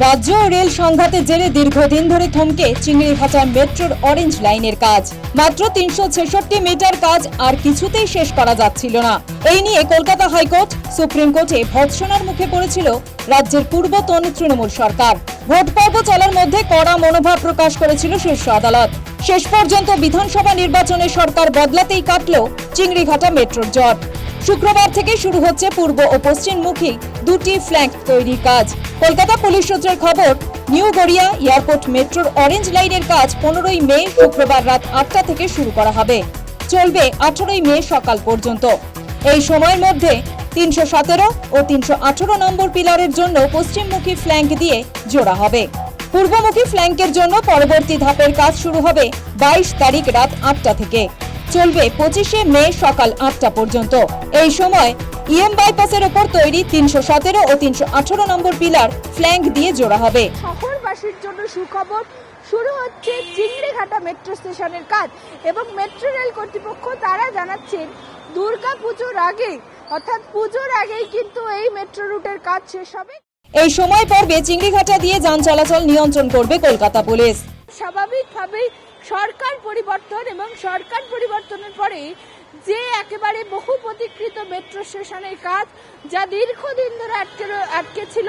রাজ্য ও রেল সংঘাতের জেরে দীর্ঘদিন ধরে থমকে চিংড়িঘাটা মেট্রোর অরেঞ্জ লাইনের কাজ। মাত্র 366 মিটার কাজ আর কিছুতেই শেষ করা যাচ্ছিল না। এই নিয়ে কলকাতা হাইকোর্ট, সুপ্রিম কোর্টে ভর্ৎসনার মুখে পড়েছিল রাজ্যের পূর্বতন তৃণমূল সরকার। ভোট পর্ব চলার মধ্যে কড়া মনোভাব প্রকাশ করেছিল শীর্ষ আদালত। শেষ পর্যন্ত বিধানসভা নির্বাচনে সরকার বদলাতেই কাটল চিংড়িঘাটা মেট্রোর জট। শুক্রবার থেকে শুরু হচ্ছে পূর্ব ও পশ্চিমমুখী দুটি ফ্ল্যাঙ্ক তৈরির কাজ। কলকাতা পুলিশ সূত্রের খবর, নিউ গড়িয়া এয়ারপোর্ট মেট্রোর অরেঞ্জ লাইনের কাজ 15ই মে শুক্রবার রাত 8টা থেকে শুরু করা হবে, চলবে 18ই মে সকাল পর্যন্ত। এই সময়ের মধ্যে 317 ও 318 নম্বর পিলারের জন্য পশ্চিমমুখী ফ্ল্যাঙ্ক দিয়ে জোড়া হবে। পূর্বমুখী ফ্ল্যাঙ্কের জন্য পরবর্তী ধাপের কাজ শুরু হবে 22 তারিখ রাত 8টা থেকে, চলবে 25শে মে সকাল 8টা পর্যন্ত। এই সময় ইএম বাইপাসের উপর তৈরি 317 ও 318 নম্বর পিলার ফ্ল্যাঙ্ক দিয়ে জোড়া হবে। শহরবাসীর জন্য সুখবর, শুরু হচ্ছে চিংড়িঘাটা মেট্রো স্টেশনের কাজ এবং মেট্রো রেল কর্তৃপক্ষ তারা জানাচ্ছেন দুর্গা পুজোর আগে, অর্থাৎ পুজোর আগেই কিন্তু এই মেট্রো রুটের কাজ শেষ হবে। এই সময় পর্বে চিংড়িঘাটা দিয়ে যান চলাচল নিয়ন্ত্রণ করবে কলকাতা পুলিশ। স্বাভাবিকভাবেই সরকার পরিবর্তন এবং সরকার পরিবর্তনের পরে যে একেবারে বহু প্রতীক্ষিত মেট্রো স্টেশনের কাজ যা দীর্ঘদিন ধরে আটকে ছিল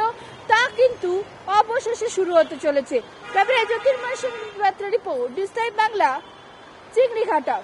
তা কিন্তু অবশেষে শুরু হতে চলেছে। তবে জ্যোতির্ময় সিং রিপোর্ট, ডিস্টাইপ বাংলা, চিংড়িঘাটা।